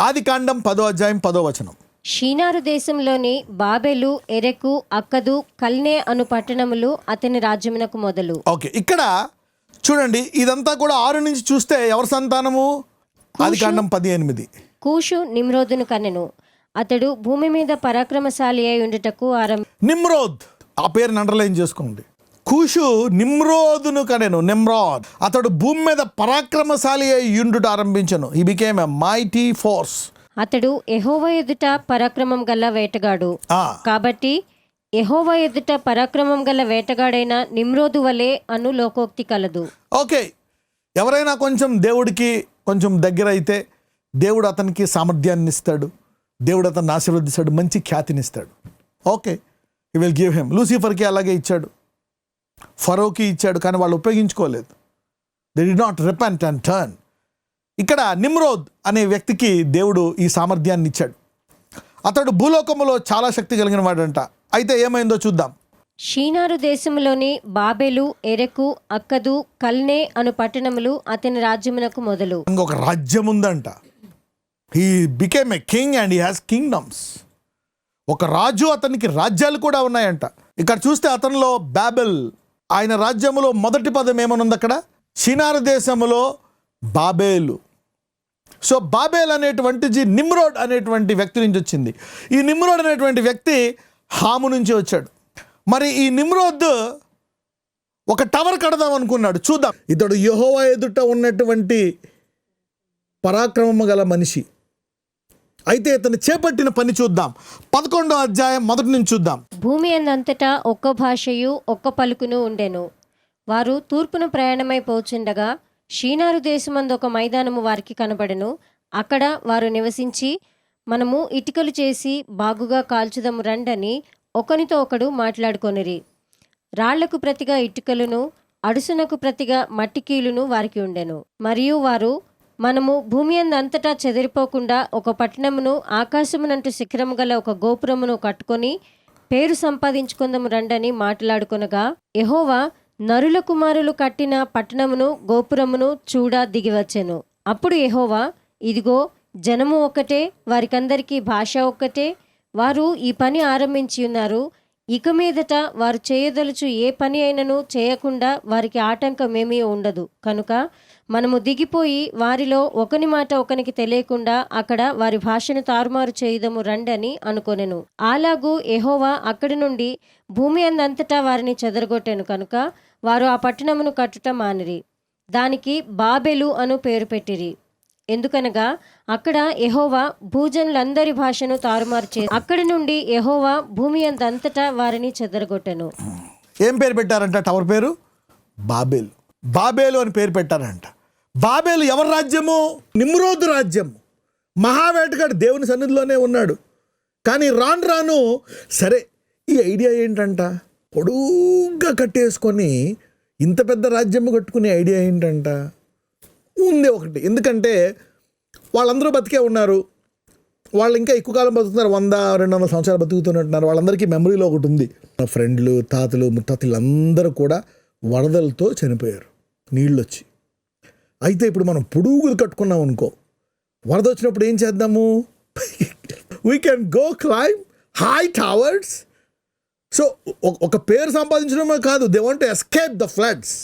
ఆదికాండం 10:10. షీనారు దేశంలోని Babel, Erech, Akkad, Calneh అను పట్టణములు అతని రాజ్యమునకు మొదలు. ఓకే, ఇక్కడ చూడండి, ఇదంతా కూడా 6 నుంచి చూస్తే ఎవరి సంతానము? ఆదికాండం 10:8. కూషు నిమ్రోదును కనెను. అతడు భూమి మీద పరాక్రమశాలి అయి ఉండుటకు నిమ్రోద్, ఆ పేరుని అండర్లైన్ చేసుకోండి. కూషు నిమ్రోదును కనెను. నిమ్రోద్ అతడు భూమి మీద పరాక్రమశాలి అయి ఉండుట ఆరంభించను. He became a mighty force. అతడు యెహోవా ఎదుట పరాక్రమం గల వేటగాడు. కాబట్టి యెహోవా ఎదుట పరాక్రమం గల వేటగాడైన నిమ్రోదు వలె అను లోకోక్తి కలదు. ఓకే, ఎవరైనా కొంచెం దేవుడికి కొంచెం దగ్గర అయితే దేవుడు అతనికి సామర్థ్యాన్ని ఇస్తాడు, దేవుడు అతన్ని ఆశీర్వదిస్తాడు, మంచి ఖ్యాతినిస్తాడు. Okay, he will give him. లూసిఫర్కి అలాగే ఇచ్చాడు, ఫరోకి ఇచ్చాడు, కానీ వాళ్ళు ఉపయోగించుకోలేదు. They did not repent and turn. ఇక్కడ నిమ్రోద్ అనే వ్యక్తికి దేవుడు ఈ సామర్థ్యాన్ని ఇచ్చాడు. అతడు భూలోకములో చాలా శక్తి కలిగిన వాడంట. అయితే ఏమైందో చూద్దాం. షీనారు దేశంలోని బాబెలు, ఎరెకు, అక్కదు, కల్నే అను పట్టణములు అతని రాజ్యమునకు మొదలు. ఇంకొక రాజ్యం ఉందంట. He became a king and he has kingdoms. ఒక రాజు, అతనికి రాజ్యాలు కూడా ఉన్నాయంట. ఇక్కడ చూస్తే అతనిలో బాబెల్, ఆయన రాజ్యములో మొదటి పదం ఏమనుంది అక్కడ? షీనారు దేశములో బాబేలు. సో బాబేల్ అనేటువంటిది నిమ్రోడ్ అనేటువంటి వ్యక్తి నుంచి వచ్చింది. ఈ నిమ్రోడ్ అనేటువంటి వ్యక్తి హాము నుంచి వచ్చాడు. మరి ఈ నిమ్రోద్ ఒక టవర్ కడదాం అనుకున్నాడు. చూద్దాం, ఇతడు యెహోవా ఎదుట ఉన్నటువంటి పరాక్రమము గల మనిషి. అయితే ఇతను చేపట్టిన పని చూద్దాం. 11వ అధ్యాయం మొదటి నుంచి చూద్దాం. భూమి అందంతటా ఒక్క భాషయు ఒక్క పలుకును ఉండెను. వారు తూర్పున ప్రయాణమై పోచుండగా షీనారు దేశమందు ఒక మైదానము వారికి కనబడెను. అక్కడ వారు నివసించి, మనము ఇటుకలు చేసి బాగుగా కాల్చుదము రండని ఒకనితో ఒకడు మాట్లాడుకొనిరి. రాళ్లకు ప్రతిగా ఇటుకలను, అడుసునకు ప్రతిగా మట్టికీలును వారికి ఉండెను. మరియు వారు, మనము భూమి అంతటా చెదిరిపోకుండా ఒక పట్టణమును, ఆకాశమునంటూ శిఖరము గల ఒక గోపురమును కట్టుకొని పేరు సంపాదించుకుందాము రండని మాట్లాడుకొనగా, యెహోవా నరుల కుమారులు కట్టిన పట్టణమును, గోపురమును చూడ దిగివచ్చెను. అప్పుడు యెహోవా, ఇదిగో జనము ఒక్కటే, వారికందరికీ భాష ఒక్కటే, వారు ఈ పని ఆరంభించి ఉన్నారు. ఇక మీదట వారు చేయదలుచు ఏ పని అయినను చేయకుండా వారికి ఆటంకమేమీ ఉండదు. కనుక మనము దిగిపోయి వారిలో ఒకని మాట ఒకనికి తెలియకుండా అక్కడ వారి భాషను తారుమారు చేయుదము రండని అనుకొనెను. అలాగూ యెహోవా అక్కడి నుండి భూమి అంతటా వారిని చెదరగొట్టెను. కనుక వారు ఆ పట్టణమును కట్టుట మానిరి. దానికి బాబెలు అను పేరు పెట్టిరి. ఎందుకనగా అక్కడ యెహోవా భూజనులందరి భాషను తారుమారు చేసి అక్కడి నుండి యెహోవా భూమి అంతటా వారిని చెదరగొట్టెను. ఏం పేరు పెట్టారంట? టవర్ పేరు బాబేలు. బాబేలు అని పేరు పెట్టారంట. బాబేలు ఎవరి రాజ్యము? నిమ్రోదు రాజ్యము. మహావేటగాడు దేవుని సన్నిధిలోనే ఉన్నాడు. కానీ రాను రాను సరే, ఈ ఐడియా ఏంటంట? పొడుగ్గా కట్టేసుకొని ఇంత పెద్ద రాజ్యము కట్టుకునే ఐడియా ఏంటంట? ఉంది ఒకటి. ఎందుకంటే వాళ్ళందరూ బతికే ఉన్నారు, వాళ్ళు ఇంకా ఎక్కువ కాలం బతుకుతున్నారు, 100-200 సంవత్సరాలు బతుకుతున్నట్టున్నారు. వాళ్ళందరికీ మెమరీలో ఒకటి ఉంది. నా ఫ్రెండ్లు, తాతలు, ముత్తాతలు అందరూ కూడా వరదలతో చనిపోయారు, నీళ్ళు వచ్చి. అయితే ఇప్పుడు మనం పొడుగులు కట్టుకున్నాం అనుకో, వరద వచ్చినప్పుడు ఏం చేద్దాము? We can go climb high towers. So ఒక పేరు సంపాదించడమే కాదు, they want to escape the floods.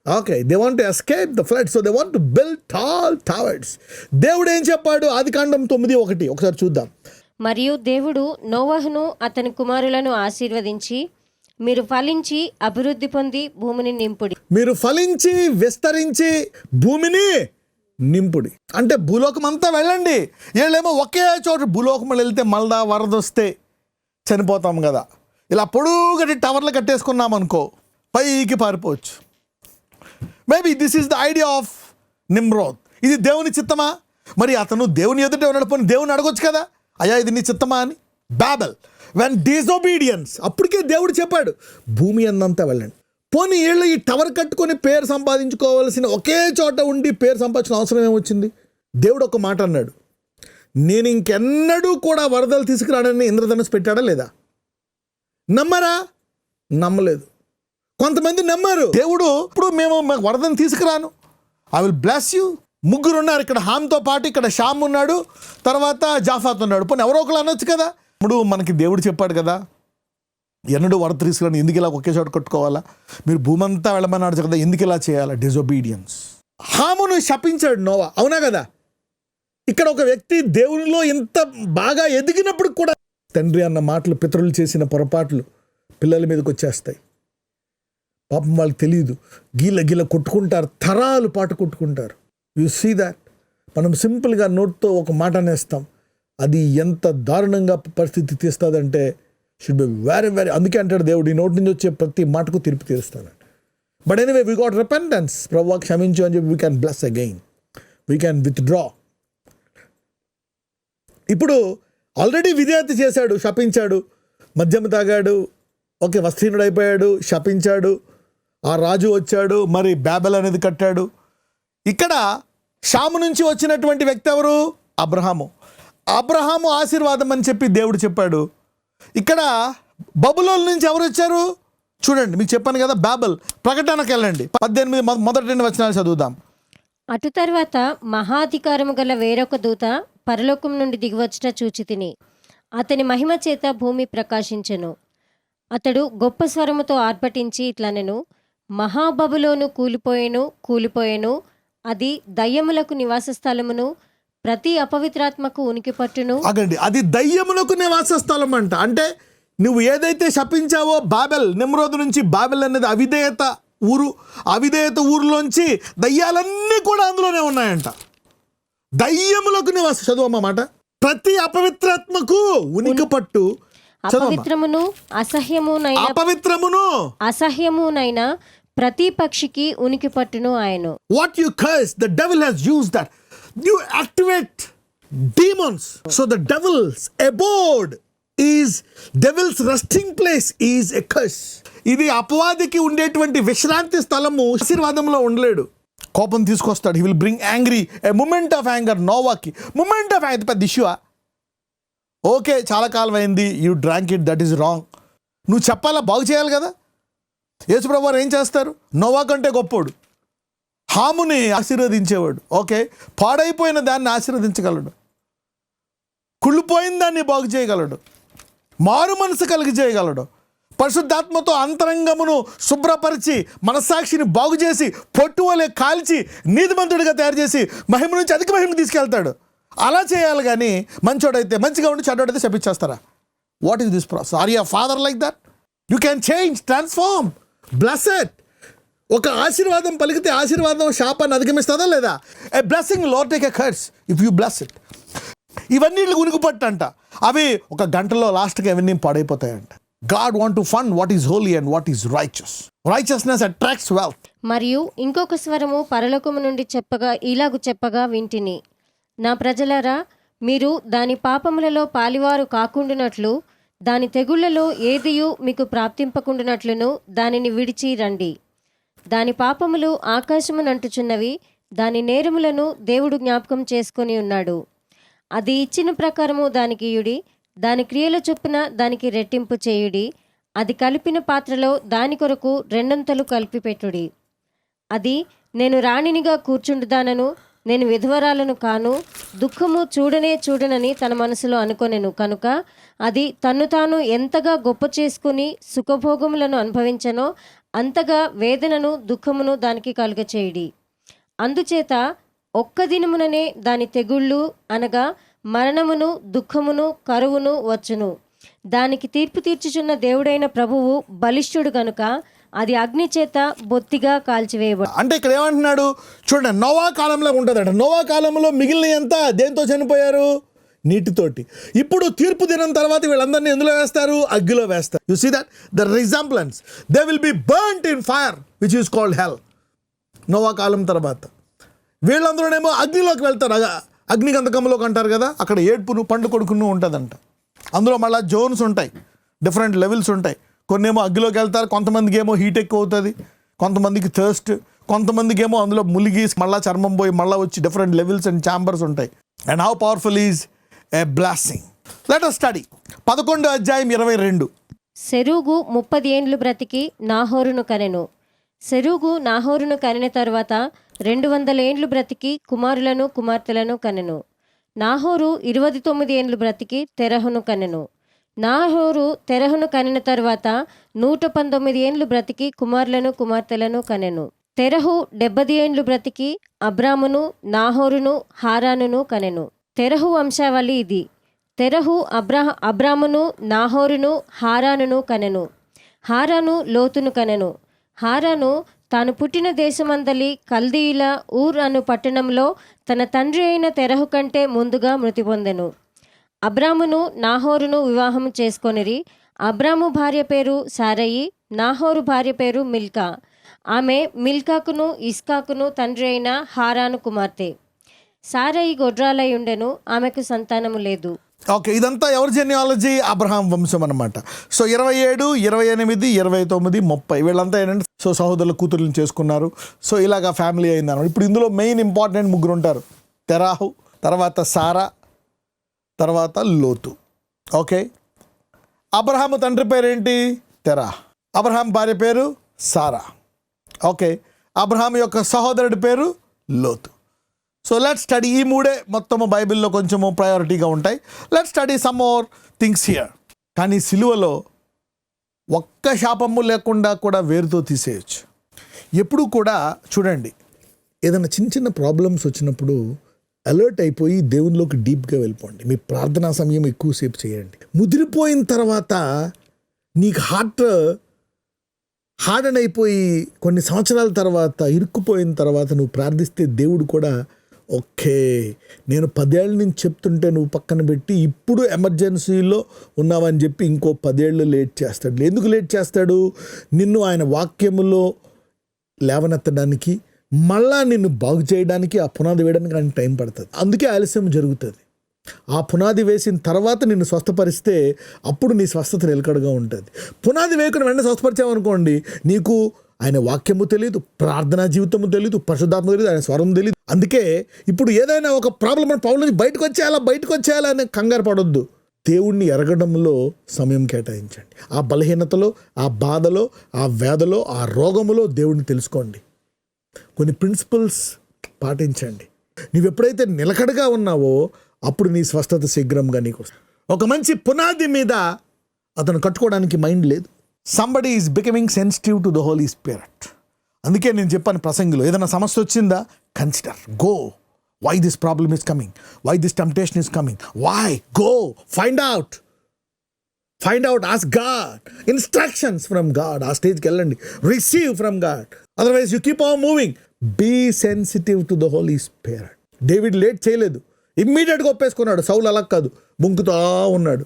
Okay, they want to escape the floods, so they want to build tall towers. దేవుడు ఏం చెప్పాడు? ఆదికాండం 9:1 ఒకసారి చూద్దాం. మరియు దేవుడు నోవహును అతని కుమారులను ఆశీర్వదించి, మీరు ఫలించి అభివృద్ధి పొంది భూమిని నింపుడి. మీరు ఫలించి విస్తరించి భూమిని నింపుడి అంటే భూలోకం అంతా వెళ్ళండి. వీళ్ళేమో ఒకే చోటు భూలోకం వెళ్తే మళ్ళా వరద వస్తే చనిపోతాం కదా. ఇలా పొడుగటి టవర్లు కట్టేసుకున్నాం అనుకో, పైకి పారిపోవచ్చు. Maybe this is the idea of Nimrod. ఇది దేవుని చిత్తమా? మరి అతను దేవుని ఎదుట నడుపుని దేవుని అడగొచ్చు కదా, అయ్యా ఇది నీ చిత్తమా అని. బాబెల్ వెన్ డిసొబీడియన్స్, అప్పటికే దేవుడు చెప్పాడు భూమి అందంతా వెళ్ళండి. పోనీ వీళ్ళు ఈ టవర్ కట్టుకొని పేరు సంపాదించుకోవాల్సిన, ఒకే చోట ఉండి పేరు సంపాదించిన అవసరం ఏమొచ్చింది? దేవుడు ఒక మాట అన్నాడు, నేను ఇంకెన్నడూ కూడా వరదలు తీసుకురాడని ఇంద్రధనుసు పెట్టాడా లేదా? నమ్మరా? నమ్మలేదు. కొంతమంది నమ్మారు. దేవుడు ఇప్పుడు మేము వరదను తీసుకురాను, ఐ విల్ బ్లెస్ యూ, ముగ్గురు ఉన్నారు ఇక్కడ. హామ్తో పాటు ఇక్కడ షామ్ ఉన్నాడు, తర్వాత జాఫాత్ ఉన్నాడు. పోనీ ఎవరో ఒకరు అనొచ్చు కదా. ఇప్పుడు మనకి దేవుడు చెప్పాడు కదా, ఎన్నడూ వరద తీసుకుని ఎందుకు ఇలా ఒకే చోట కట్టుకోవాలా, మీరు భూమి అంతా వెళ్ళమన్నాడు కదా, ఎందుకు ఇలా చేయాలా? డిజొబీడియన్స్. హామును శపించాడు నోవా, అవునా కదా. ఇక్కడ ఒక వ్యక్తి దేవునిలో ఇంత బాగా ఎదిగినప్పుడు కూడా తండ్రి అన్న మాటలు, పితరులు చేసిన పొరపాట్లు పిల్లల మీదకి వచ్చేస్తాయి. పాపం వాళ్ళకి తెలియదు, గీల కొట్టుకుంటారు, తరాలు పాటు కొట్టుకుంటారు. You see that. మనం సింపుల్గా నోట్తో ఒక మాట అనేస్తాం, అది ఎంత దారుణంగా పరిస్థితి తీస్తుందంటే షుడ్ బి వెరీ వెరీ. అందుకే అంటాడు దేవుడు, ఈ నోటి నుంచి వచ్చే ప్రతి మాటకు తీర్పు తీరుస్తానండి. But anyway we got repentance. ప్రభువా క్షమించు అని చెప్పి we can bless again, we can withdraw. ఇప్పుడు ఆల్రెడీ విధేయత చేశాడు, శపించాడు, మద్యం తాగాడు, ఓకే, వస్త్రీనుడు అయిపోయాడు, శపించాడు, ఆ రాజు వచ్చాడు, మరి బాబెల్ అనేది కట్టాడు. ఇక్కడ షాము నుంచి వచ్చినటువంటి వ్యక్తి ఎవరు? అబ్రహాము. అబ్రహాము ఆశీర్వాదం అని చెప్పి దేవుడు చెప్పాడు. ఇక్కడ బబులోన్ నుంచి ఎవరు వచ్చారు చూడండి, మీకు చెప్పాను కదా, బాబెల్. ప్రకటనకు వెళ్ళండి, 18 మొదటి 2 వచనాలు చదువుదాం. అటు తర్వాత మహాధికారము గల వేరొక దూత పరలోకం నుండి దిగివచ్చుట చూచితిని. అతని మహిమ చేత భూమి ప్రకాశించెను. అతడు గొప్ప స్వరముతో ఆర్భటించి ఇట్లనెను, మహాబబులోను కూలిపోయెను, అది దయ్యములకు నివాస స్థలమును, ప్రతి అపవిత్రాత్మకు ఉనికి పట్టును. అగండి, అది దయ్యములకు నివాస స్థలం అంట. అంటే నువ్వు ఏదైతే శపించావో బాబెల్, నిమ్రోదు నుంచి బాబెల్ అనేది అవిధేయత ఊరు. అవిధేయత ఊరులోంచి దయ్యాలన్నీ కూడా అందులోనే ఉన్నాయంట. దయ్యములకు నివాస, చదువమ్మ మాట, ప్రతి అపవిత్రాత్మకు ఉనికి పట్టు. అపవిత్రమును అసహ్యమునైన ప్రతి పక్షికి ఉనికి పట్టును ఆయన. What you curse, the devil has used that. You activate demons. So the devil's abode is, devil's resting place is a curse. ఇది అపవాదికి ఉండేటువంటి విశ్రాంతి స్థలము. ఆశీర్వాదంలో ఉండలేడు, కోపం తీసుకొస్తాడు. He will bring angry, a moment of anger. నోవాకి మూమెంట్ ఆఫ్ యాంగర్ పెద్ద ఇష్యూ. ఓకే, చాలా కాలం అయింది, you drank it, that is wrong. నువ్వు చెప్పాలా, బాగు చేయాలి కదా. యేసుప్రభు వారు ఏం చేస్తారు? నోవా కంటే గొప్పోడు, హాముని ఆశీర్వదించేవాడు. ఓకే, పాడైపోయిన దాన్ని ఆశీర్వదించగలడు, కుళ్ళిపోయిన దాన్ని బాగు చేయగలడు, మారు మనసు కలిగి చేయగలడు. పరిశుద్ధాత్మతో అంతరంగమును శుభ్రపరిచి మనస్సాక్షిని బాగు చేసి పొట్టువలే కాల్చి నీతిమంతుడిగా తయారు చేసి మహిమ నుంచి అధిక మహిమను తీసుకెళ్తాడు. అలా చేయాలి కానీ మంచోడైతే మంచిగా ఉండి చెడ్డోడైతే శపించేస్తారా? What is this process? Are you a father like that? You can change, transform, blessed. ఒక ఆశీర్వాదం పలికితే ఆశీర్వాదం శాపాన్ని అధిగమిస్తుందా లేదా? A blessing lord take a curse if you bless it. ఇవన్నీ ఉనికిపట్టంట. అవి ఒక గంటలో లాస్ట్గా అవన్నీ పాడైపోతాయంట. God want to fund what is holy and what is righteous. Righteousness attracts wealth. మరియు ఇంకొక స్వరము పరలోకము నుండి చెప్పగా వింటిని, నా ప్రజలారా, మీరు దాని పాపములలో పాలివారు కాకుండునట్లు, దాని తెగుళ్లలో ఏదియు మీకు ప్రాప్తింపకుండునట్లును దానిని విడిచి రండి. దాని పాపములు ఆకాశమునంటుచున్నవి, దాని నేరములను దేవుడు జ్ఞాపకం చేసుకొని ఉన్నాడు. అది ఇచ్చిన ప్రకారము దానికి ఇయుడి, దాని క్రియల చొప్పున దానికి రెట్టింపు చేయుడి. అది కలిపిన పాత్రలో దాని కొరకు 2 కలిపి పెట్టుడి. అది, నేను రాణినిగా కూర్చుండుదానను, నేను విధవరాలను కాను, దుఃఖము చూడనని తన మనసులో అనుకొనెను. కనుక అది తన్ను తాను ఎంతగా గొప్ప చేసుకుని సుఖభోగములను అనుభవించనో అంతగా వేదనను దుఃఖమును దానికి కలుగచేయుడి. అందుచేత ఒక్క దినముననే దాని తెగుళ్ళు అనగా మరణమును, దుఃఖమును, కరువును వచ్చును. దానికి తీర్పు తీర్చుచున్న దేవుడైన ప్రభువు బలిష్ఠుడు గనుక అది అగ్ని చేత బొత్తిగా కాల్చివేయబడు. అంటే ఇక్కడ ఏమంటున్నాడు చూడండి, నోవా కాలంలో ఉంటుందట. నోవా కాలంలో మిగిలిన ఎంత దేంతో చనిపోయారు? నీటితోటి. ఇప్పుడు తీర్పు దినం తర్వాత వీళ్ళందరినీ ఎందులో వేస్తారు? అగ్గిలో వేస్తారు. You see that the resemblance, they will be burned in fire which is called hell. నోవా కాలం తర్వాత వీళ్ళందరూనేమో అగ్నిలోకి వెళ్తారు. అగ్నిగంధకంలోకి అంటారు కదా, అక్కడ ఏడ్పును పండు కొడుకును ఉంటుందంట. అందులో మళ్ళీ జోన్స్ ఉంటాయి, డిఫరెంట్ లెవెల్స్ ఉంటాయి. కొన్ని ఏమో అగ్గిలోకి వెళ్తారు, కొంతమందికి ఏమో హీట్ ఎక్కువ అవుతుంది, కొంతమందికి థర్స్ట్, కొంతమందికి ఏమో అందులో ములిగి మళ్ళీ చర్మం పోయి మళ్ళీ వచ్చి డిఫరెంట్ లెవెల్స్ అండ్ ఛాంబర్స్ ఉంటాయి. And how powerful is a blasting. Let us study 11వ అధ్యాయం 22. సెరూగు 30 ఏండ్లు బ్రతికి నాహోరును కనెను. సెరూగు నాహోరును కనిన తరువాత 200 ఏండ్లు బ్రతికి కుమారులను కుమార్తెలను కనెను. నాహోరు 29 ఏండ్లు బ్రతికి తెరహును కనెను. నాహోరు తెరహును కనిన తరువాత 119 ఏండ్లు బ్రతికి కుమారులను కుమార్తెలను కనెను. తెరహు 70 ఏండ్లు బ్రతికి అబ్రామును నాహోరును హారానును కనెను. తెరహు వంశావళి ఇది. తెరహు అబ్రామును నాహోరును హారానును కనెను. హారాను లోతును కనెను. హారాను తాను పుట్టిన దేశమందలి కల్దీయుల ఊర్ అను పట్టణంలో తన తండ్రి అయిన తెరహు కంటే ముందుగా మృతి పొందెను. అబ్రామును నాహోరును వివాహం చేసుకొనిరి. అబ్రాము భార్య పేరు సారయి, నాహోరు భార్య పేరు మిల్కా. ఆమె మిల్కాకును ఇస్కాకును తండ్రి అయిన హారాను కుమార్తె. సారయి గొడ్రాలై ఉండెను, ఆమెకు సంతానము లేదు. ఓకే, ఇదంతా ఎవరి జెన్యాలజీ? అబ్రహాం వంశం అనమాట. సో 27, 28, 29, 30 వీళ్ళంతా ఏంటంటే సో సహోదరుల కూతుర్లను చేసుకున్నారు. సో ఇలాగా ఫ్యామిలీ అయింది అన్నమాట. ఇప్పుడు ఇందులో మెయిన్ ఇంపార్టెంట్ ముగ్గురు ఉంటారు. తెరాహు, తర్వాత సారా, తర్వాత లోతు. ఓకే, అబ్రహాము తండ్రి పేరు ఏంటి? తెరా. అబ్రహాం భార్య పేరు సారా. ఓకే, అబ్రహాం యొక్క సహోదరుడి పేరు లోతు. So let study. ఈ మూడే మొత్తము బైబిల్లో కొంచెము ప్రయారిటీగా ఉంటాయి. Let study some more things here. కానీ సిలువలో ఒక్క శాపము లేకుండా కూడా వేరుతో తీసేయచ్చు. ఎప్పుడు కూడా చూడండి, ఏదైనా చిన్న చిన్న ప్రాబ్లమ్స్ వచ్చినప్పుడు అలర్ట్ అయిపోయి దేవునిలోకి డీప్గా వెళ్ళిపోండి. మీ ప్రార్థనా సమయం ఎక్కువసేపు చేయండి. ముదిరిపోయిన తర్వాత నీకు హార్డన్ అయిపోయి కొన్ని సంవత్సరాల తర్వాత ఇరుక్కుపోయిన తర్వాత నువ్వు ప్రార్థిస్తే దేవుడు కూడా ఓకే, నేను 10 ఏళ్ళ నుంచి చెప్తుంటే నువ్వు పక్కన పెట్టి ఇప్పుడు ఎమర్జెన్సీలో ఉన్నావని చెప్పి ఇంకో 10 ఏళ్ళు లేట్ చేస్తాడు. ఎందుకు లేట్ చేస్తాడు? నిన్ను ఆయన వాక్యములో లేవనెత్తడానికి, మళ్ళా నిన్ను బాగు చేయడానికి, ఆ పునాది వేయడానికి ఆయన టైం పడుతుంది. అందుకే ఆలస్యం జరుగుతుంది. ఆ పునాది వేసిన తర్వాత నిన్ను స్వస్థపరిస్తే అప్పుడు నీ స్వస్థత నిలకడగా ఉంటుంది. పునాది వేయకుండా వెంటనే స్వస్థపరిచామనుకోండి, నీకు ఆయన వాక్యము తెలియదు, ప్రార్థనా జీవితము తెలియదు, పరిశుద్ధాత్మ తెలియదు, ఆయన స్వరం తెలియదు. అందుకే ఇప్పుడు ఏదైనా ఒక ప్రాబ్లం మన పౌరుల నుంచి బయటకు వచ్చేయాలా అని కంగారు పడొద్దు. దేవుణ్ణి ఎరగడంలో సమయం కేటాయించండి. ఆ బలహీనతలో, ఆ బాధలో, ఆ వేదలో, ఆ రోగములో దేవుణ్ణి తెలుసుకోండి. కొన్ని ప్రిన్సిపల్స్ పాటించండి. నువ్వు ఎప్పుడైతే నిలకడగా ఉన్నావో అప్పుడు నీ స్వస్థత శీఘ్రంగా నీకు వస్తుంది. ఒక మంచి పునాది మీద అతను కట్టుకోవడానికి మైండ్ లేదు. Somebody is becoming sensitive to the Holi Spirit. అందుకే నేను చెప్పాను ప్రసంగిలో, ఏదైనా సమస్య వచ్చిందా, consider, go, why this problem is coming, why this temptation is coming, why, go, find out, ask God instructions from God. ఆ స్టేజ్కి వెళ్ళండి, receive from God. Otherwise you keep on moving. Be sensitive to the Holi Spirit. David late చేయలేదు, ఇమ్మీడియట్గా ఒప్పేసుకున్నాడు. సౌలు అలా కాదు, బొంకుతా ఉన్నాడు.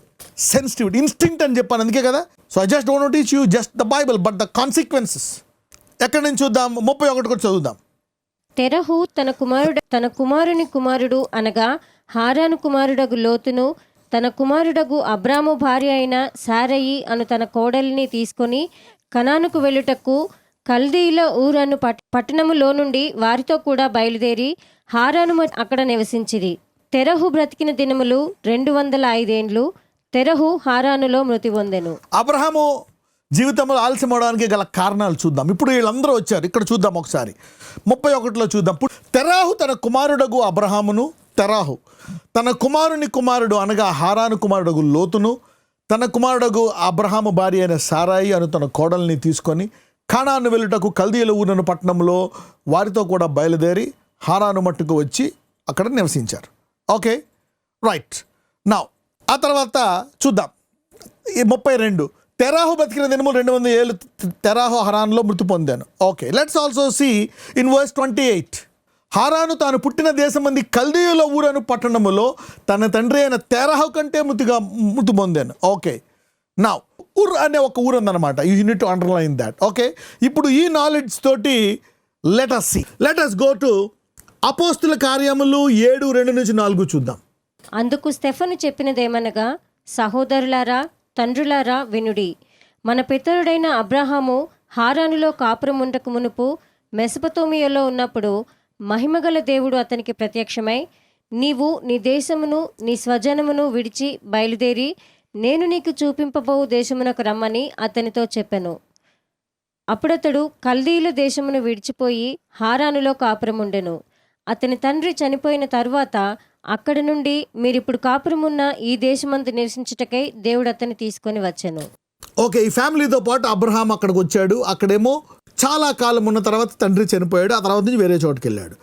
Sensitivity, instinct అని చెప్పాను, అందుకే కదా. So I just don't teach you just the Bible but the consequences. ఎక్కడి నుంచి చూద్దాం? 31 కూడా చదువుదాం. తెరహు తన కుమారుని కుమారుడు అనగా హారాను కుమారుడగు లోతును, తన కుమారుడగు అబ్రాము భార్య అయిన సారయి అను తన కోడలిని తీసుకొని కనానుకు వెళ్ళుటకు కల్దీయుల ఊరను పట్టణములో నుండి వారితో కూడా బయలుదేరి హారాను అక్కడ నివసించిరి. తెరహు బ్రతికిన దినములు 205 ఏండ్లు. తెరహు హారానులో మృతి పొందెను. అబ్రహాము జీవితంలో ఆలస్యం అవడానికి గల కారణాలు చూద్దాం. ఇప్పుడు వీళ్ళందరూ వచ్చారు, ఇక్కడ చూద్దాం ఒకసారి. 31లో చూద్దాం. తెరాహు తన కుమారుడగు అబ్రహామును, తెరాహు తన కుమారుని కుమారుడు అనగా హారాను కుమారుడగు లోతును, తన కుమారుడగు అబ్రహాము భార్య అయిన సారాయి అను తన కోడల్ని తీసుకొని కానాను వెళ్ళుటకు కల్దీయుల ఊరను పట్టణంలో వారితో కూడా బయలుదేరి హారాను మట్టుకు వచ్చి అక్కడ నివసించారు. Okay, right. నౌ ఆ తర్వాత చూద్దాం ఈ 32. తెరాహు బతికిన దినము 200 ఏళ్ళు. తెరాహు హారానులో మృతి పొందాను. Okay, let's also see in verse 28. Haran తాను పుట్టిన దేశమంది కల్దీయుల ఊరను పట్టణములో తన తండ్రి అయిన తెరాహు కంటే మృతి పొందాను. ఓకే, నౌ ఉర్ అనే ఒక ఊరు ఉందన్నమాట. You need to underline that. Okay, ఇప్పుడు ఈ నాలెడ్జ్ తోటి లెట్ us గో టు అపోస్తుల కార్యములు 7:2-4 చూద్దాం. అందుకు స్టెఫను చెప్పినదేమనగా, సహోదరులారా, తండ్రులారా వినుడి. మన పితరుడైన అబ్రహాము హారానులో కాపురముండకు మునుపు మెసొపొతామియాలో ఉన్నప్పుడు మహిమగల దేవుడు అతనికి ప్రత్యక్షమై, నీవు నీ దేశమును నీ స్వజనమును విడిచి బయలుదేరి నేను నీకు చూపింపబోవు దేశమునకు రమ్మని అతనితో చెప్పెను. అప్పుడతడు కల్దీయుల దేశమును విడిచిపోయి హారానులో కాపురముండెను. అతని తండ్రి చనిపోయిన తరువాత అక్కడి నుండి మీరిప్పుడు కాపురమున్న ఈ దేశమందు నివసించుటకై దేవుడు అతన్ని తీసుకొని వచ్చెను. ఓకే, ఈ ఫ్యామిలీతో పాటు అబ్రహాం అక్కడికి వచ్చాడు. అక్కడేమో చాలా కాలం ఉన్న తర్వాత తండ్రి చనిపోయాడు. ఆ తర్వాత నుంచి వేరే చోటుకి వెళ్ళాడు.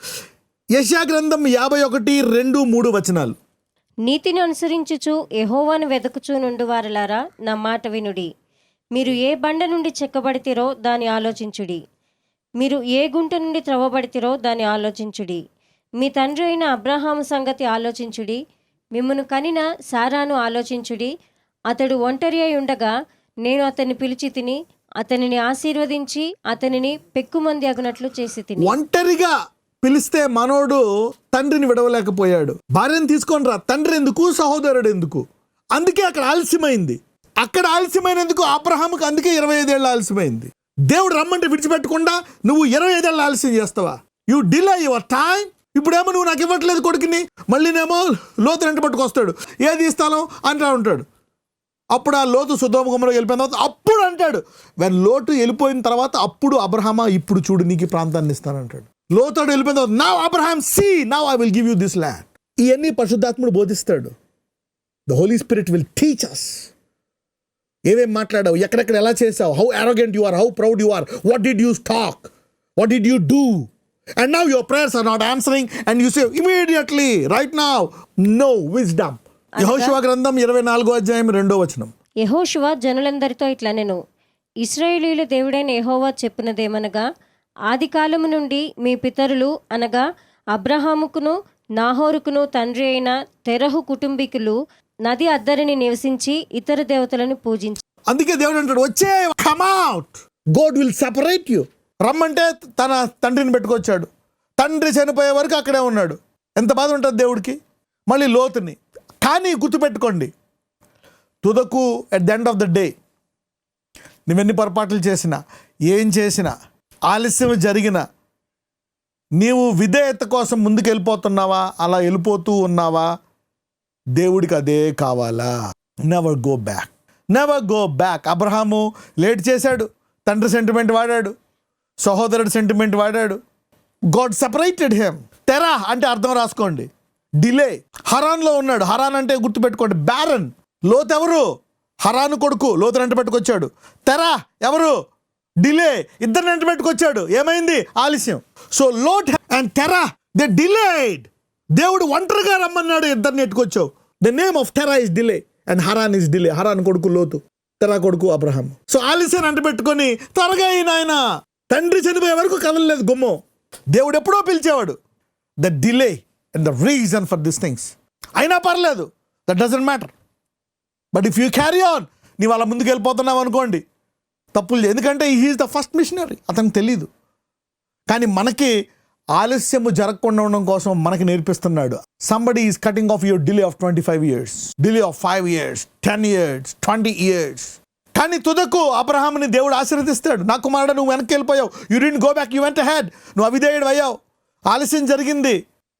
యెషయా గ్రంథం 51:2-3 వచనాలు. నీతిని అనుసరించుచు యెహోవాను వెదకుచూ నుండువారలారా, నా మాట వినుడి. మీరు ఏ బండ నుండి చెక్కబడితిరో దాన్ని ఆలోచించుడి. మీరు ఏ గుంట నుండి త్రవ్వబడితిరో దాన్ని ఆలోచించుడి. మీ తండ్రి అయిన అబ్రహాము సంగతి ఆలోచించుడి. మిమ్మును కనిన సారాను ఆలోచించుడి. అతడు ఒంటరి అయి ఉండగా నేను అతన్ని పిలిచి తిని అతనిని ఆశీర్వదించి అతనిని పెక్కుమంది అగునట్లు చేసి తిని. ఒంటరిగా పిలిస్తే మనోడు తండ్రిని విడవలేకపోయాడు. భార్యను తీసుకొని రా, తండ్రి ఎందుకు, సహోదరుడు ఎందుకు? అందుకే అక్కడ ఆలస్యమైంది. అక్కడ ఆలస్యమైనందుకు అబ్రహాముకు అందుకే 25 ఏళ్ళు ఆలస్యమైంది. దేవుడు రమ్మంటే విడిచిపెట్టకుండా నువ్వు 25 ఏళ్ళు ఆలస్యం చేస్తావా? You delay your time. ఇప్పుడేమో నువ్వు నాకు ఇవ్వట్లేదు కొడుకుని, మళ్ళీనేమో లోతు వెంట పట్టుకొస్తాడు. ఏది ఇస్తాను అంటా ఉంటాడు. అప్పుడు ఆ లోతు సొదొమ గొమొర్రా వెళ్ళిపోయిన తర్వాత అప్పుడు అంటాడు, లోటు వెళ్ళిపోయిన తర్వాత అప్పుడు అబ్రహామా ఇప్పుడు చూడు నీకు ఈ ప్రాంతాన్ని ఇస్తానంటాడు. లోతోడు వెళ్ళిపోయిన తర్వాత now Abraham see now I will give you this land. ఇవన్నీ పరిశుద్ధాత్ముడు బోధిస్తాడు. The Holi spirit will teach us. ఏమేం మాట్లాడావు, ఎక్కడెక్కడ ఎలా చేసావు, how arrogant you are, how proud you are, what did you talk, what did you do, and now your prayers are not answering and you say immediately right now no wisdom. యెహోషువ గ్రంథం 24:2 వచనం. యెహోషువ జనులందరితో ఇట్లనెను, ఇశ్రాయేలీయుల దేవుడైన యెహోవా చెప్పినదేమనగా, ఆది కాలము నుండి మీ పితరులు అనగా అబ్రహాముకును నాహోరుకును తండ్రి అయిన తెరహు కుటుంబీకులు నది అద్దరిని నివసించి ఇతర దేవతలను పూజించి. అందుకే దేవుడు అంటాడు, వచ్చే come out, God will separate you. రమ్మంటే తన తండ్రిని పెట్టుకొచ్చాడు. తండ్రి చనిపోయే వరకు అక్కడే ఉన్నాడు. ఎంత బాధ ఉంటుంది దేవుడికి. మళ్ళీ లోతుని. కానీ గుర్తుపెట్టుకోండి, తుదకు at the end of the day నువ్వెన్ని పొరపాట్లు చేసినా, ఏం చేసినా, ఆలస్యం జరిగినా, నీవు విధేయత కోసం ముందుకు వెళ్ళిపోతున్నావా, అలా వెళ్ళిపోతూ ఉన్నావా, దేవుడికి అదే కావాలా. Never go back, never go back. Abraham late చేశాడు, తండ్రి సెంటిమెంట్ వాడాడు, సహోదరుడు సెంటిమెంట్ వాడాడు. God separated him. తెరా అంటే అర్థం రాసుకోండి, డిలే. హరాన్లో ఉన్నాడు. హరాన్ అంటే గుర్తుపెట్టుకోండి, బ్యారన్. లోతు ఎవరు? హరాను కొడుకు, లోతు వెంట పెట్టుకొచ్చాడు. తెరా ఎవరు? డిలే. ఇద్దరిని వెంట పెట్టుకొచ్చాడు. ఏమైంది? ఆలస్యం. So Lot and Terah they delayed. దేవుడు ఒంటరిగా రమ్మన్నాడు, ఇద్దరిని ఎట్టుకొచ్చావు. The name of Terah is delay and Haran is delay. Haran కొడుకు లోతు, తెరా కొడుకు అబ్రహాం. సో ఆలస్యాన్ని అంట పెట్టుకొని త్వరగా ఆయన తండ్రి చనిపోయే వరకు కదలలేదు గుమ్మం. దేవుడు ఎప్పుడో పిలిచేవాడు. The delay and the reason for this things. అయినా పర్లేదు, that doesn't matter. But if you carry on, నీవు అలా ముందుకు వెళ్ళిపోతున్నావు అనుకోండి, తప్పులు. ఎందుకంటే హీఈస్ ద ఫస్ట్ మిషనరీ, అతనికి తెలీదు. కానీ మనకి ఆలస్యము జరగకుండా ఉండడం కోసం మనకి నేర్పిస్తున్నాడు. Somebody is cutting off your delay of 25 years, delay of 5 years, 10 years, 20 years. కానీ తుదకు అబ్రహాముని దేవుడు ఆశీర్వదిస్తాడు. నా కుమారుడు నువ్వు వెనక్కి వెళ్ళిపోయావు, you didn't go back, you went ahead. నువ్వు అవిధేయుడు అయ్యావు, ఆలస్యం జరిగింది.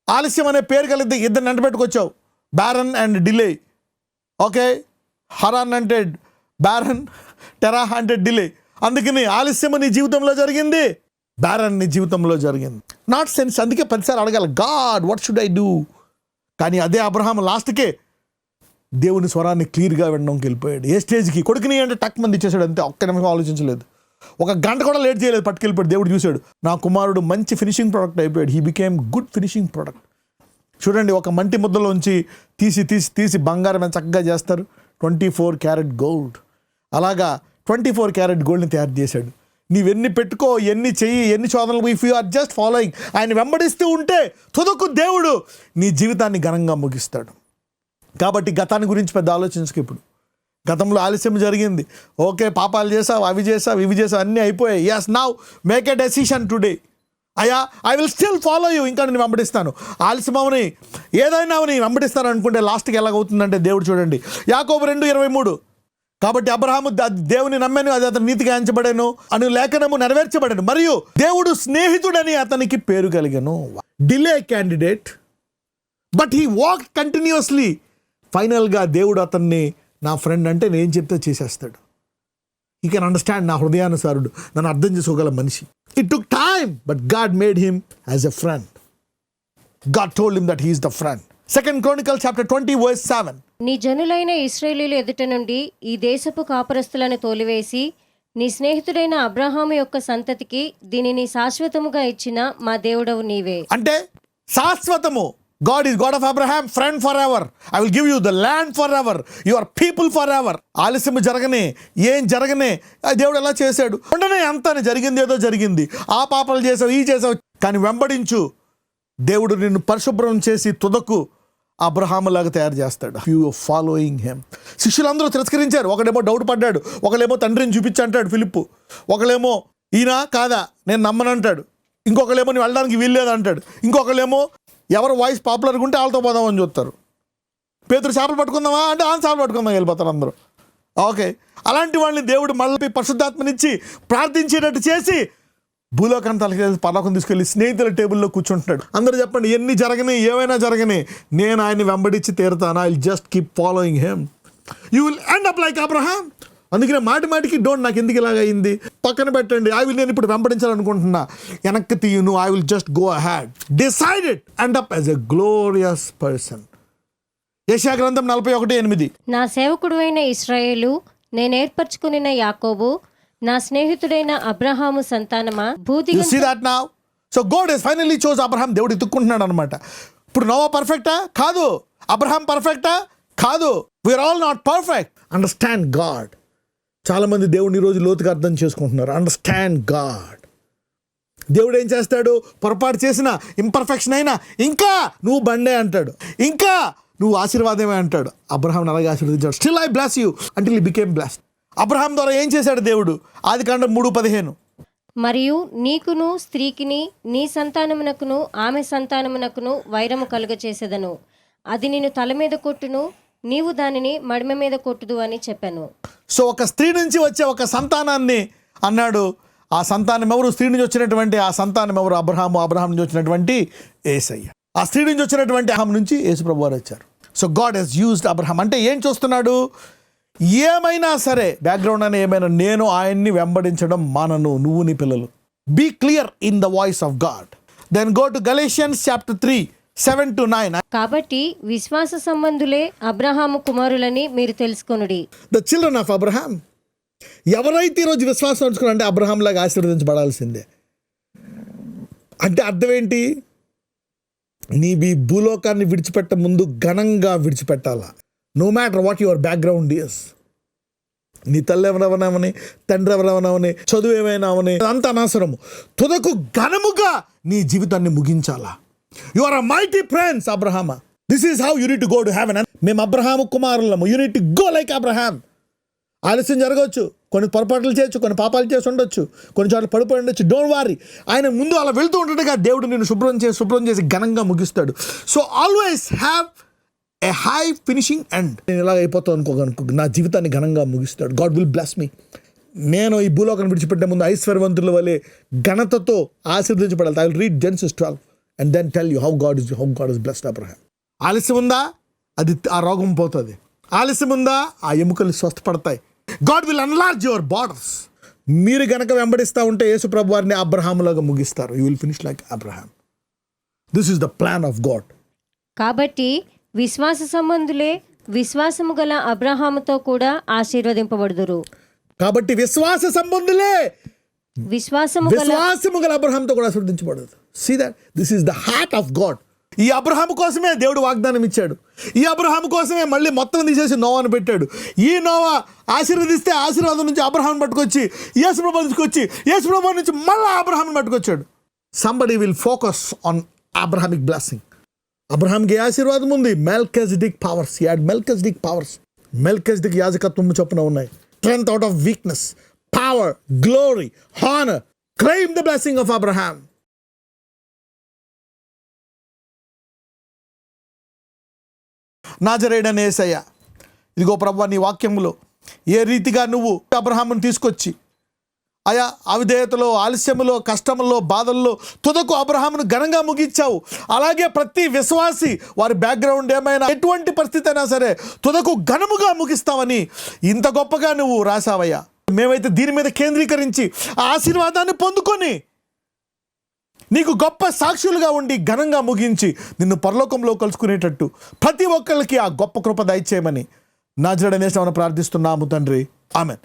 ఆలస్యం అనే పేరు కలిగి ఇద్దరిని వెంట పెట్టుకొచ్చావు, బ్యారన్ అండ్ డిలే. ఓకే, హరాన్ అంటే బ్యారన్, టెరా అంటే డిలే. అందుకని ఆలస్యము నీ జీవితంలో జరిగింది, బ్యారన్ నీ జీవితంలో జరిగింది. Not sense. అందుకే 10 సార్లు అడగాలి, God what should I do. కానీ అదే అబ్రహాం లాస్ట్కే దేవుని స్వరాన్ని క్లియర్గా వినడానికి వెళ్ళిపోయాడు. ఏ స్టేజ్కి? కొడుకుని అంటే టక్ మంది ఇచ్చేసాడు అంతే. ఒక్క నిమిషం ఆలోచించలేదు, 1 గంట కూడా లేట్ చేయలేదు, పట్టుకెళ్ళిపోయాడు. దేవుడు చూశాడు, నా కుమారుడు మంచి ఫినిషింగ్ ప్రోడక్ట్ అయిపోయాడు. He became good finishing product. చూడండి, ఒక మంటి ముద్దలోంచి తీసి బంగారం ఎంత చక్కగా చేస్తారు, 24 క్యారెట్ గోల్డ్. అలాగా 24 క్యారెట్ గోల్డ్ని తయారు చేశాడు. నీవెన్ని పెట్టుకో, ఎన్ని చెయ్యి, ఎన్ని శోధనలు, if you are just following, ఆయన వెంబడిస్తూ ఉంటే తుదకు దేవుడు నీ జీవితాన్ని ఘనంగా ముగిస్తాడు. కాబట్టి గతాన్ని గురించి పెద్ద ఆలోచించకు. ఇప్పుడు గతంలో ఆలస్యం జరిగింది, ఓకే, పాపాలు చేసావు, అవి చేసావు, ఇవి చేసావు, అన్నీ అయిపోయాయి. Yes, now make a decision today. అయ్యా, I will still follow you. ఇంకా నేను వెంబడిస్తాను. ఆలస్యం అవని, ఏదైనా అవని వెంబడిస్తాను అనుకుంటే లాస్ట్కి ఎలాగవుతుందంటే దేవుడు చూడండి, యాకోబు 2:23. కాబట్టి అబ్రహాము దేవుని నమ్మాను, అది అతని నీతిగా ఎంచబడెను అను లేఖనము నెరవేర్చబడెను, మరియు దేవుడు స్నేహితుడని అతనికి పేరు కలిగెను. Delay candidate, but he walk continuously. ఫైనల్గా దేవుడు అతన్ని నా ఫ్రెండ్ అంటే నేను చెప్తే చేసేస్తాడు. ఈ కెన్ అండర్స్టాండ్, నా హృదయానుసారుడు, నన్ను అర్థం చేసుకోగల మనిషి. It took time but God made him as a friend. God told him that he is the friend. 2 Chronicles chapter 20 verse 7. నీ జనులైన ఇశ్రాయేలీయుల ఎదుట నుండి ఈ దేశపు కాపురస్తులను తోలివేసి నీ స్నేహితుడైన అబ్రహాము యొక్క సంతతికి దీనిని శాశ్వతముగా ఇచ్చిన మా దేవుడవు నీవే. అంటే శాశ్వతము. God is God of Abraham, friend forever. I will give you the land forever, your people forever. ఆలస్యం జరగనే, ఏం జరగనే, దేవుడు ఎలా చేశాడు ఉండనే, అంతానే జరిగింది, ఏదో జరిగింది, ఆ పాపాలు చేసావు, ఈ చేసావు, కానీ వెంబడించు. దేవుడు నిన్ను పరిశుభ్రం చేసి తుదకు అబ్రహాములాగా తయారు చేస్తాడు. You following him. శిష్యులందరూ తిరస్కరించారు. ఒకడేమో డౌట్ పడ్డాడు, ఒకడేమో తండ్రిని చూపించి అంటాడు ఫిలిప్పు, ఒకడేమో ఈయన కాదా నేను నమ్మనంటాడు, ఇంకొకళ్ళేమో నువ్వు వెళ్ళడానికి వీల్లేదు అంటాడు, ఇంకొకళ్ళేమో ఎవరు వాయిస్ పాపులర్గా ఉంటే వాళ్ళతో పోదామని చూస్తారు. పేతురు చేపలు పట్టుకుందామా అంటే ఆ చేపలు పట్టుకుందాం వెళ్ళిపోతారు అందరూ. ఓకే, అలాంటి వాళ్ళని దేవుడు మళ్ళీ పరిశుద్ధాత్మనిచ్చి ప్రార్థించేటట్టు చేసి భూలోకంతాలకి పరలోకం తీసుకెళ్ళి స్నేహితుల టేబుల్లో కూర్చుంటున్నాడు. అందరూ చెప్పండి, ఎన్ని జరగని ఏమైనా జరగని నేను ఆయన్ని వెంబడించి తీరుతాను. I will just keep following him. You will end up like Abraham. అందుకనే మాటికి డోంట్, నాకు ఎందుకు ఇలాగ అయింది పక్కన పెట్టండి, నేను ఇప్పుడు వెంబడించాలనుకుంటున్నా, వెనక్కి తీయును. I will just go ahead, decided, end up as a glorious person. యెషయా గ్రంథం 41:8. నా సేవకుడు అయిన ఇశ్రాయేలు, నేను ఏర్పరచుకునిన యాకోబు, నా స్నేహితుడైన Abraham సంతానమా, You see that now? So God has finally chose Abraham. దేవుడు ఎత్తుక్కుంటున్నాడు అనమాట. ఇప్పుడు నోవా పర్ఫెక్టా? కాదు. అబ్రహాం పర్ఫెక్టా? కాదు. We are all not perfect. Understand God. చాలామంది దేవుడిని ఈరోజు లోతుగా అర్థం చేసుకుంటున్నారు. Understand God. దేవుడు ఏం చేస్తాడు? పొరపాటు చేసిన, ఇంపర్ఫెక్షన్ అయినా ఇంకా నువ్వు బండే అంటాడు, ఇంకా నువ్వు ఆశీర్వాదమే అంటాడు. అబ్రహాం అలాగే ఆశీర్వదించాడు. Still I bless you until he became blessed. Abraham ద్వారా ఏం చేశాడు దేవుడు? ఆదికాండం 3:15. మరియు నీకును స్త్రీకిని నీ సంతానమునకును ఆమె సంతానమునకును వైరము కలుగచేసేదను, అది నిన్ను తల మీద కొట్టును, నీవు దానిని మడిమ మీద కొట్టుదు అని చెప్పాను. సో ఒక స్త్రీ నుంచి వచ్చే ఒక సంతానాన్ని అన్నాడు. ఆ సంతానం ఎవరు? స్త్రీ నుంచి వచ్చినటువంటి ఆ సంతానం ఎవరు? అబ్రహాము. అబ్రహాం నుంచి వచ్చినటువంటి యేసయ్య. ఆ స్త్రీ నుంచి వచ్చినటువంటి అబ్రహాం నుంచి యేసు ప్రభువు వారు వచ్చారు. So God has used Abraham. అంటే ఏం చూస్తున్నాడు? ఏమైనా సరే బ్యాక్గ్రౌండ్ అని ఏమైనా, నేను ఆయన్ని వెంబడించడం మానను, నువ్వు నీ పిల్లలు. Be clear in the voice of God. Then go to Galatians chapter 3:7-9. కాబట్టి విశ్వాస సంబంధులే అబ్రహాము కుమారులని మీరు తెలుసుకొనుడి. The children of Abraham. ఎవరైతే ఈరోజు విశ్వాసం ఉంచుకున్నారంటే అబ్రహాం లాగా ఆశీర్వదించబడాల్సిందే. అంటే అర్థం ఏంటి? నీ భూలోకాన్ని విడిచిపెట్ట ముందు ఘనంగా విడిచిపెట్టాలా. No matter what your background is. నీ తల్లి ఎవరెవనవని, తండ్రి ఎవరెవనవని, చదువు ఏమైనా అవని, అంత అనవసరము. తుదకు ఘనముగా నీ జీవితాన్ని ముగించాలా. You are a mighty prince Abraham. This is how you need to go to heaven. మేము అబ్రహాము కుమారులము. You need to go like Abraham. ఆలస్యం జరగవచ్చు, కొన్ని పొరపాట్లు చేయొచ్చు, కొన్ని పాపాలు చేసి ఉండొచ్చు, కొన్ని చోట్ల పడిపోయి ఉండొచ్చు. డోంట్ వారీ. ఆయన ముందు అలా వెళ్తూ ఉంటుండగా దేవుడు నిన్ను శుభ్రం చేసి ఘనంగా ముగిస్తాడు. So always have a high finishing end. నేను ఇలా అయిపోతాను అనుకో, నా జీవితాన్ని ఘనంగా ముగిస్తాడు. God will bless me. నేను ఈ భూలోకాన్ని విడిచిపెట్టే ముందు ఐశ్వర్యవంతుల వలె ఘనతతో ఆశీర్వదించబడాలి. I will read Genesis 12 and then tell you how God is blessed Abraham. ఆలస్యం ఉందా? అది ఆ రోగం పోతుంది. ఆలస్యం ఉందా? ఆ ఎముకలు స్వస్థపడతాయి. God will enlarge your borders. మీరు గనక వెంబడిస్తూ ఉంటే యేసు ప్రభు వారిని అబ్రహాములాగా ముగిస్తారు. You will finish like Abraham. This is the plan of God. కాబట్టి విశ్వాస సంబంధులే విశ్వాసము గల అబ్రహాముతో కూడా ఆశీర్వదింపబడుదురు. కాబట్టి విశ్వాస సంబంధులే విశ్వాసము గల అబ్రహాంతో కూడా ఆశీర్వదించబడదు. See that? This is the heart of God. ఈ అబ్రహాము కోసమే దేవుడు వాగ్దానం ఇచ్చాడు. ఈ అబ్రహాము కోసమే మళ్ళీ మొత్తం తీసేసి నోవాను పెట్టాడు. ఈ నోవా ఆశీర్వదిస్తే ఆశీర్వాదం నుంచి అబ్రహాం పట్టుకొచ్చి యేసు ప్రభువుని తీసుకొచ్చి యేసు ప్రభువు నుంచి మళ్ళీ అబ్రహాంని పట్టుకొచ్చాడు. Somebody will focus on Abrahamic blessing. అబ్రహాంకి ఆశీర్వాదం ఉంది. Melchizedek powers. He had Melchizedek powers. Melchizedek యాజకత్వం చొప్పున ఉన్నాయి. Strength out of weakness, power, glory, honor. Claim the blessing of Abraham. నాజరేయుడైన యేసయ్య, ఇదిగో ప్రభువా, నీ వాక్యములో ఏ రీతిగా నువ్వు అబ్రహామును తీసుకొచ్చి ఆయా అవిధేయతలో, ఆలస్యములో, కష్టములో, బాధల్లో తుదకు అబ్రహామును ఘనంగా ముగించావు. అలాగే ప్రతి విశ్వాసి వారి బ్యాక్గ్రౌండ్ ఏమైనా, ఎటువంటి పరిస్థితి అయినా సరే తుదకు ఘనముగా ముగిస్తావని ఇంత గొప్పగా నువ్వు రాసావయ్యా. మేమైతే దీని మీద కేంద్రీకరించి ఆ ఆశీర్వాదాన్ని పొందుకొని నీకు గొప్ప సాక్షులుగా ఉండి ఘనంగా ముగించి నిన్ను పరలోకంలో కలుసుకునేటట్టు ప్రతి ఒక్కరికి ఆ గొప్ప కృప దయచేయమని నజరేయుడైన యేసునామమున ప్రార్థిస్తున్నాము తండ్రి. ఆమెన్.